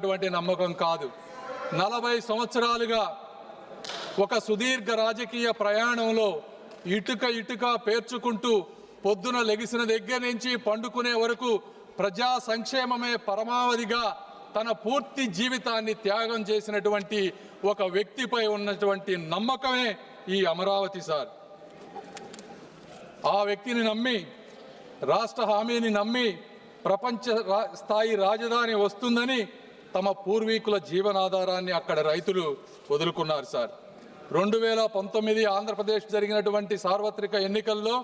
అటువంటి నమ్మకం కాదు. 40 సంవత్సరాలుగా ఒక సుదీర్ఘ రాజకీయ ప్రయాణంలో ఇటుక పేర్చుకుంటూ పొద్దున లెగిసిన దగ్గర నుంచి పండుకునే వరకు ప్రజా సంక్షేమమే పరమావధిగా తన పూర్తి జీవితాన్ని త్యాగం చేసినటువంటి ఒక వ్యక్తిపై ఉన్నటువంటి నమ్మకమే ఈ అమరావతి సార్. ఆ వ్యక్తిని నమ్మి, రాష్ట్ర హామీని నమ్మి ప్రపంచ స్థాయి రాజధాని వస్తుందని తమ పూర్వీకుల జీవనాధారాన్ని అక్కడ రైతులు వదులుకున్నారు సార్. 2019 ఆంధ్రప్రదేశ్ జరిగినటువంటి సార్వత్రిక ఎన్నికల్లో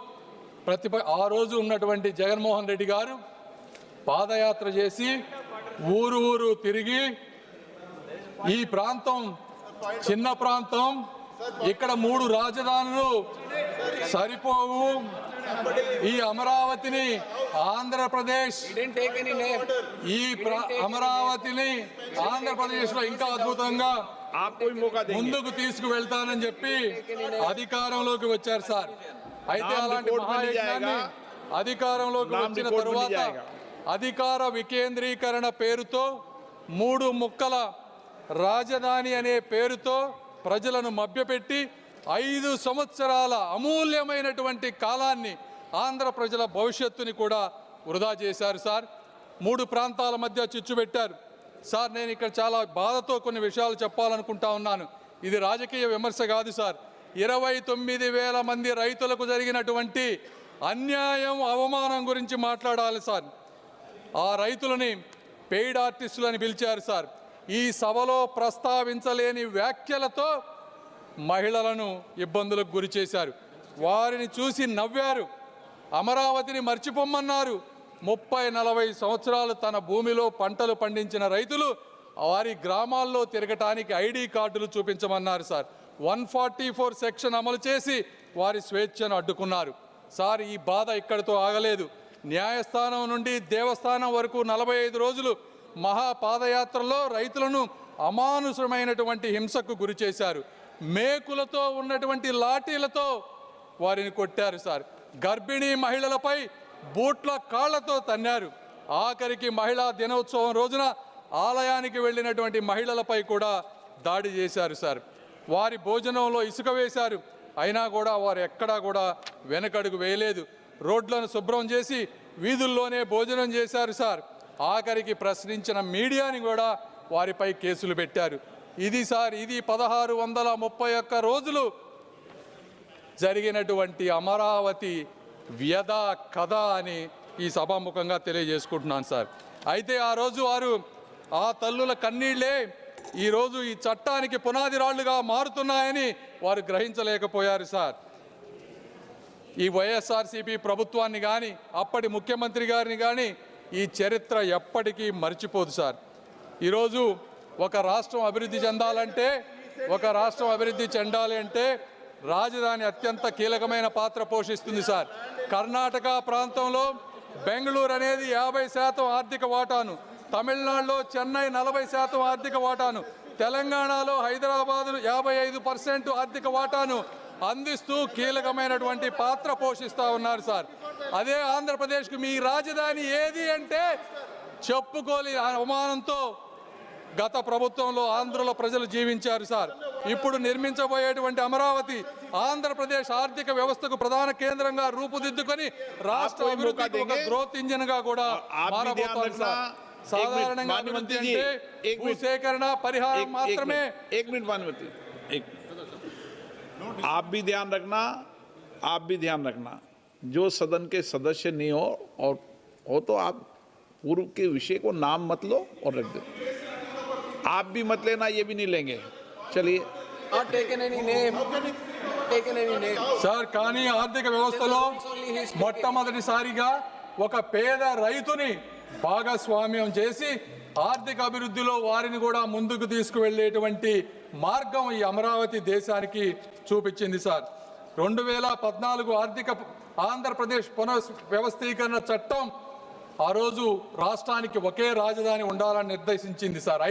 ఆ రోజు ఉన్నటువంటి జగన్మోహన్ రెడ్డి గారు పాదయాత్ర చేసి ఊరు తిరిగి ఈ ప్రాంతం చిన్న ప్రాంతం, ఇక్కడ 3 రాజధానులు సరిపోవు, ఈ అమరావతిని ఆంధ్రప్రదేశ్ అమరావతిని ఆంధ్రప్రదేశ్లో ఇంకా అద్భుతంగా ముందుకు తీసుకువెళ్తానని చెప్పి అధికారంలోకి వచ్చారు సార్. అయితే అలాంటి మహాయజ్ఞాన్ని అధికారంలోకి వచ్చిన తరువాత అధికార వికేంద్రీకరణ పేరుతో 3 ముక్కల రాజధాని అనే పేరుతో ప్రజలను మభ్యపెట్టి 5 సంవత్సరాల అమూల్యమైనటువంటి కాలాన్ని, ఆంధ్ర ప్రజల భవిష్యత్తుని కూడా వృధా చేశారు సార్. 3 ప్రాంతాల మధ్య చిచ్చు పెట్టారు సార్. నేను ఇక్కడ చాలా బాధతో కొన్ని విషయాలు చెప్పాలనుకుంటా ఉన్నాను. ఇది రాజకీయ విమర్శ కాదు సార్. 29,000 మంది రైతులకు జరిగినటువంటి అన్యాయం, అవమానం గురించి మాట్లాడాలి సార్. ఆ రైతులని పెయిడ్ ఆర్టిస్టులని పిలిచారు సార్. ఈ సభలో ప్రస్తావించలేని వ్యాఖ్యలతో మహిళలను ఇబ్బందులకు గురి చేశారు. వారిని చూసి నవ్వారు. అమరావతిని మర్చిపోమ్మన్నారు. 30-40 సంవత్సరాలు తన భూమిలో పంటలు పండించిన రైతులు వారి గ్రామాల్లో తిరగటానికి ఐడి కార్డులు చూపించమన్నారు సార్. 144 సెక్షన్ అమలు చేసి వారి స్వేచ్ఛను అడ్డుకున్నారు సార్. ఈ బాధ ఇక్కడితో ఆగలేదు. న్యాయస్థానం నుండి దేవస్థానం వరకు 45 రోజులు మహాపాదయాత్రలో రైతులను అమానుషమైనటువంటి హింసకు గురి చేశారు. మేకులతో ఉన్నటువంటి లాఠీలతో వారిని కొట్టారు సార్. గర్భిణీ మహిళలపై బూట్ల కాళ్లతో తన్నారు. ఆఖరికి మహిళా దినోత్సవం రోజున ఆలయానికి వెళ్ళినటువంటి మహిళలపై కూడా దాడి చేశారు సార్. వారి భోజనంలో ఇసుక వేశారు. అయినా కూడా వారు ఎక్కడా కూడా వెనకడుగు వేయలేదు. రోడ్లను శుభ్రం చేసి వీధుల్లోనే భోజనం చేశారు సార్. ఆఖరికి ప్రశ్నించిన మీడియాని కూడా వారిపై కేసులు పెట్టారు. ఇది సార్, ఇది 1631 రోజులు జరిగినటువంటి అమరావతి వ్యధ కథ అని ఈ సభాముఖంగా తెలియజేసుకుంటున్నాను సార్. అయితే ఆ రోజు వారు ఆ తల్లుల కన్నీళ్లే ఈరోజు ఈ చట్టానికి పునాది రాళ్లుగా మారుతున్నాయని వారు గ్రహించలేకపోయారు సార్. ఈ వైఎస్ఆర్సీపీ ప్రభుత్వాన్ని కానీ, అప్పటి ముఖ్యమంత్రి గారిని కానీ ఈ చరిత్ర ఎప్పటికీ మర్చిపోదు సార్. ఈరోజు ఒక రాష్ట్రం అభివృద్ధి చెందాలంటే, రాజధాని అత్యంత కీలకమైన పాత్ర పోషిస్తుంది సార్. కర్ణాటక ప్రాంతంలో బెంగళూరు అనేది 50% ఆర్థిక వాటాను, తమిళనాడులో చెన్నై 40% ఆర్థిక వాటాను, తెలంగాణలో హైదరాబాద్ 55% ఆర్థిక వాటాను అందిస్తూ కీలకమైనటువంటి పాత్ర పోషిస్తూ ఉన్నారు సార్. అదే ఆంధ్రప్రదేశ్కు మీ రాజధాని ఏది అంటే చెప్పుకోలేని అవమానంతో గత ప్రభుత్వంలో ఆంధ్రలో ప్రజలు జీవించారు సార్. ఇప్పుడు నిర్మించబోయేటువంటి అమరావతి ఆంధ్రప్రదేశ్ ఆర్థిక వ్యవస్థకు ప్రధాన కేంద్రంగా రూపుదిద్దుకొని రాష్ట్ర అభివృద్ధికి ఒక గ్రోత్ ఇంజిన్ గా కూడా మారబోతోంది సార్. సాధారణంగా అభివృద్ధి అంటే భూసేకరణ, పరిహారం మాత్రమే. आप भी ध्यान रखना जो सदन के सदस्य नहीं हो तो आप पूर्व के विषय को नाम मत लो और रख दो. आप भी मत लेना, ये भी नहीं लेंगे. चलिए. సార్, కానీ ఆర్థిక వ్యవస్థలో మొట్టమొదటిసారిగా ఒక పేద రైతుని భాగస్వామ్యం చేసి ఆర్థిక అభివృద్ధిలో వారిని కూడా ముందుకు తీసుకువెళ్ళేటువంటి మార్గం ఈ అమరావతి దేశానికి చూపించింది సార్. 2014 ఆంధ్రప్రదేశ్ పునర్వ్యవస్థీకరణ చట్టం ఆ రోజు రాష్ట్రానికి ఒకే రాజధాని ఉండాలని నిర్దేశించింది సార్.